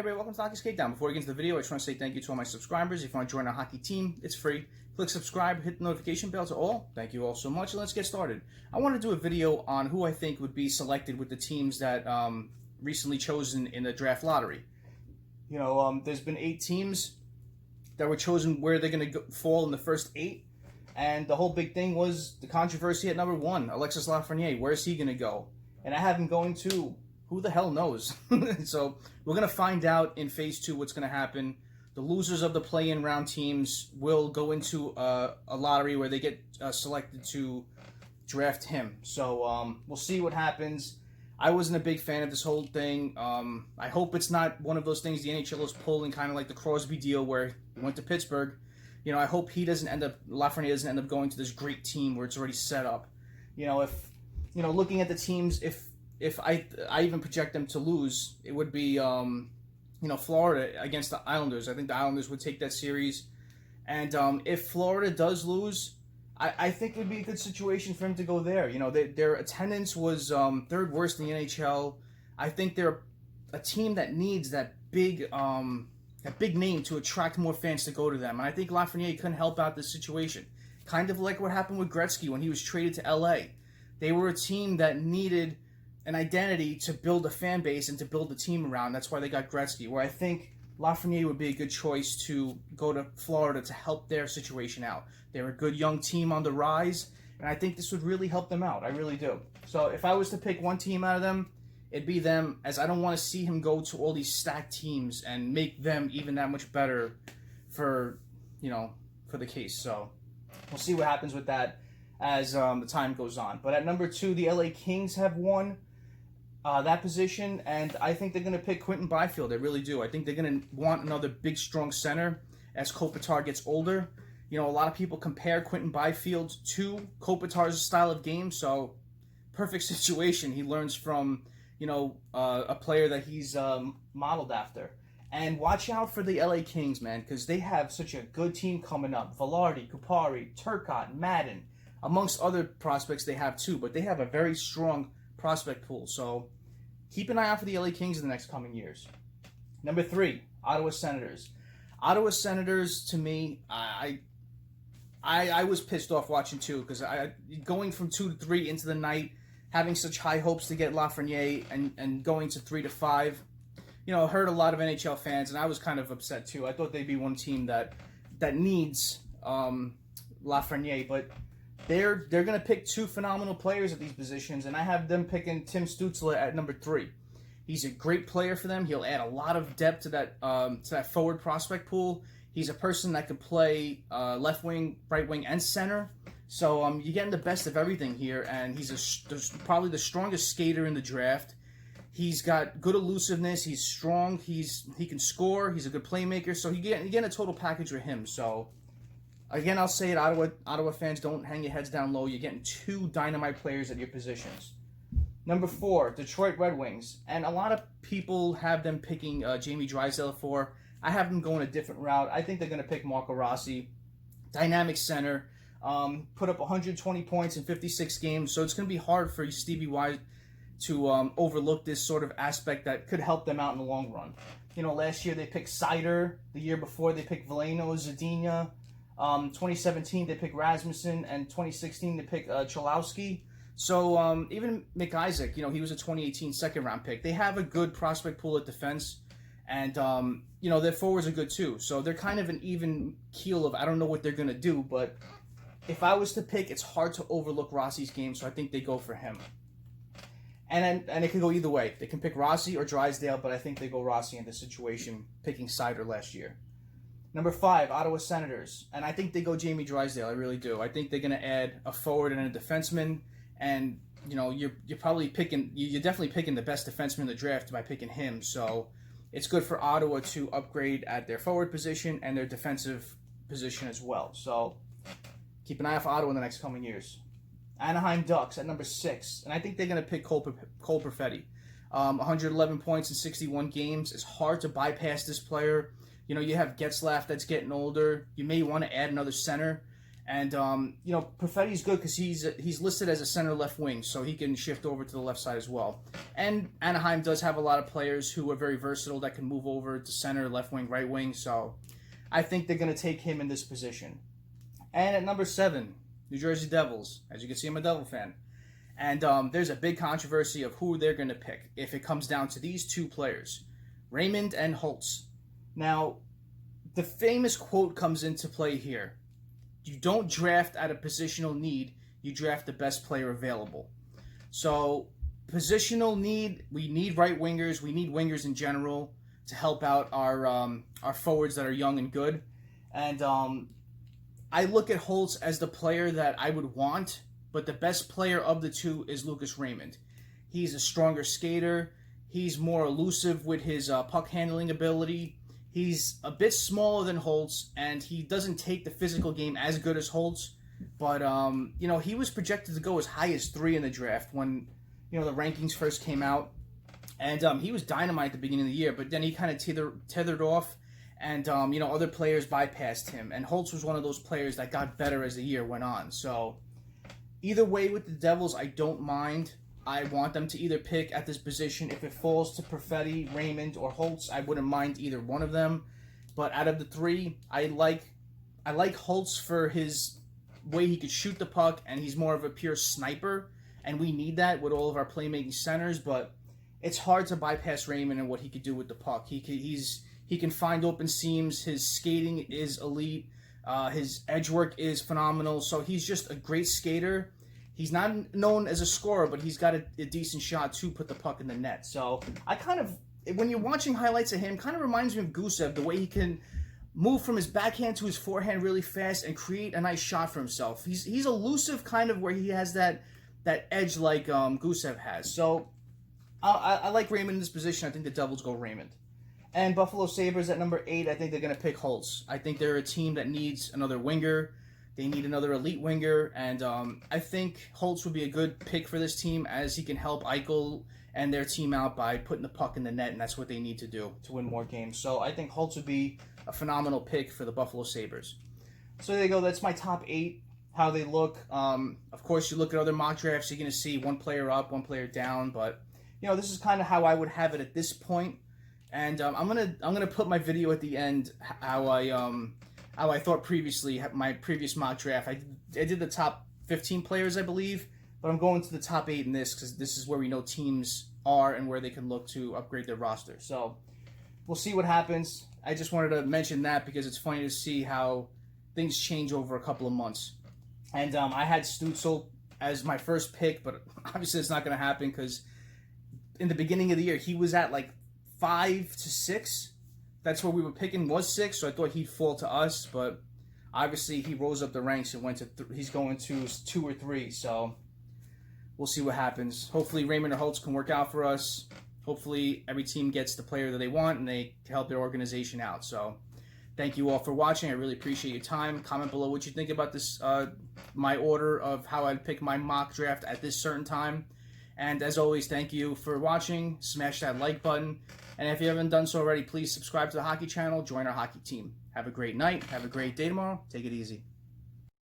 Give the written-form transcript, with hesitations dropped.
everybody, welcome to Hockey SKATEDOWN. Before we get into the video, I just want to say thank you to all my subscribers. If you want to join our hockey team, it's free. Click subscribe, hit the notification bell to all. Thank you all so much, and let's get started. I want to do a video on who I think would be selected with the teams that recently chosen in the draft lottery. You know, there's been 8 teams that were chosen where they're going to fall in the first 8, and the whole big thing was the controversy at number 1, Alexis Lafreniere. Where's he going to go? And I have him going to... who the hell knows? So we're going to find out in Phase 2 what's going to happen. The losers of the play-in round teams will go into a lottery where they get selected to draft him. So we'll see what happens. I wasn't a big fan of this whole thing. I hope it's not one of those things the NHL is pulling, kind of like the Crosby deal where he went to Pittsburgh. You know, I hope he doesn't end up, Lafreniere doesn't end up going to this great team where it's already set up. You know, looking at the teams, if I even project them to lose, it would be, Florida against the Islanders. I think the Islanders would take that series. And if Florida does lose, I think it would be a good situation for him to go there. You know, their attendance was 3rd worst in the NHL. I think they're a team that needs that big name to attract more fans to go to them. And I think Lafreniere couldn't help out this situation. Kind of like what happened with Gretzky when he was traded to LA. They were a team that needed an identity to build a fan base and to build a team around. That's why they got Gretzky, where I think Lafreniere would be a good choice to go to Florida to help their situation out. They're a good young team on the rise, and I think this would really help them out. I really do. So if I was to pick one team out of them, it'd be them, as I don't want to see him go to all these stacked teams and make them even that much better for the case. So we'll see what happens with that as the time goes on. But at number 2, the LA Kings have won that position, and I think they're going to pick Quinton Byfield. I really do. I think they're going to want another big, strong center as Kopitar gets older. You know, a lot of people compare Quinton Byfield to Kopitar's style of game, so perfect situation. He learns from, a player that he's modeled after. And watch out for the LA Kings, man, because they have such a good team coming up. Velarde, Kupari, Turcotte, Madden, amongst other prospects they have too, but they have a very strong prospect pool. So keep an eye out for the LA Kings in the next coming years. Number 3, Ottawa Senators. Ottawa Senators, to me, I was pissed off watching too, because going from 2 to 3 into the night, having such high hopes to get Lafreniere and going to 3 to 5, hurt a lot of NHL fans, and I was kind of upset too. I thought they'd be one team that needs Lafreniere, but they're going to pick 2 phenomenal players at these positions, and I have them picking Tim Stutzle at number 3. He's a great player for them. He'll add a lot of depth to that forward prospect pool. He's a person that can play left wing, right wing, and center. So you're getting the best of everything here, and he's probably the strongest skater in the draft. He's got good elusiveness. He's strong. He can score. He's a good playmaker. So you get a total package with him. So again, I'll say it, Ottawa fans, don't hang your heads down low. You're getting 2 dynamite players at your positions. Number 4, Detroit Red Wings. And a lot of people have them picking Jamie Drysdale for. I have them going a different route. I think they're going to pick Marco Rossi. Dynamic center. Put up 120 points in 56 games. So it's going to be hard for Stevie Y to overlook this sort of aspect that could help them out in the long run. Last year they picked Seider. The year before they picked Veleno, Zadina. 2017 they picked Rasmussen, and 2016 they picked Cholowski. So even McIsaac, he was a 2018 second-round pick. They have a good prospect pool at defense, and their forwards are good too. So they're kind of an even keel of I don't know what they're going to do, but if I was to pick, it's hard to overlook Rossi's game, so I think they go for him. And it can go either way. They can pick Rossi or Drysdale, but I think they go Rossi in this situation, picking Seider last year. Number 5, Ottawa Senators. And I think they go Jamie Drysdale. I really do. I think they're going to add a forward and a defenseman. And, you're definitely picking the best defenseman in the draft by picking him. So it's good for Ottawa to upgrade at their forward position and their defensive position as well. So keep an eye out for Ottawa in the next coming years. Anaheim Ducks at number 6. And I think they're going to pick Cole Perfetti. 111 points in 61 games. It's hard to bypass this player. You have Getzlaf that's getting older. You may want to add another center. And, you know, Perfetti's good because he's listed as a center left wing, so he can shift over to the left side as well. And Anaheim does have a lot of players who are very versatile that can move over to center, left wing, right wing, so I think they're going to take him in this position. And at number 7, New Jersey Devils. As you can see, I'm a Devil fan. And there's a big controversy of who they're going to pick if it comes down to these two players, Raymond and Holtz. Now, the famous quote comes into play here. You don't draft out of positional need, you draft the best player available. So, positional need, we need right wingers, we need wingers in general to help out our forwards that are young and good. And I look at Holtz as the player that I would want, but the best player of the two is Lucas Raymond. He's a stronger skater, he's more elusive with his puck handling ability. He's a bit smaller than Holtz, and he doesn't take the physical game as good as Holtz. But, you know, he was projected to go as high as 3 in the draft when, you know, the rankings first came out. And he was dynamite at the beginning of the year, but then he kind of tethered off, and, you know, other players bypassed him. And Holtz was one of those players that got better as the year went on. So, either way with the Devils, I don't mind. I want them to either pick at this position. If it falls to Perfetti, Raymond, or Holtz, I wouldn't mind either one of them. But out of the 3, I like Holtz for his way he could shoot the puck, and he's more of a pure sniper, and we need that with all of our playmaking centers. But it's hard to bypass Raymond and what he could do with the puck. He can find open seams. His skating is elite. His edge work is phenomenal. So he's just a great skater. He's not known as a scorer, but he's got a decent shot to put the puck in the net. So I kind of, when you're watching highlights of him, kind of reminds me of Gusev, the way he can move from his backhand to his forehand really fast and create a nice shot for himself. He's elusive, kind of where he has that edge like Gusev has. So I like Raymond in this position. I think the Devils go Raymond. And Buffalo Sabres at number 8, I think they're going to pick Holtz. I think they're a team that needs another winger. They need another elite winger, and I think Holtz would be a good pick for this team as he can help Eichel and their team out by putting the puck in the net, and that's what they need to do to win more games. So I think Holtz would be a phenomenal pick for the Buffalo Sabres. So there you go. That's my top 8, how they look. Of course, you look at other mock drafts, you're going to see one player up, one player down, but you know, this is kind of how I would have it at this point. And I'm gonna put my video at the end how I thought previously, my previous mock draft. I did the top 15 players, I believe, but I'm going to the top 8 in this because this is where we know teams are and where they can look to upgrade their roster. So we'll see what happens. I just wanted to mention that because it's funny to see how things change over a couple of months. And I had Stutzle as my first pick, but obviously it's not going to happen because in the beginning of the year, he was at like 5 to 6. That's where we were picking, was 6, so I thought he'd fall to us, but obviously he rose up the ranks and went to he's going to 2 or 3, so we'll see what happens. Hopefully Raymond or Holtz can work out for us. Hopefully every team gets the player that they want and they can help their organization out. So thank you all for watching. I really appreciate your time. Comment below what you think about this, my order of how I'd pick my mock draft at this certain time. And as always, thank you for watching. Smash that like button. And if you haven't done so already, please subscribe to the hockey channel. Join our hockey team. Have a great night. Have a great day tomorrow. Take it easy.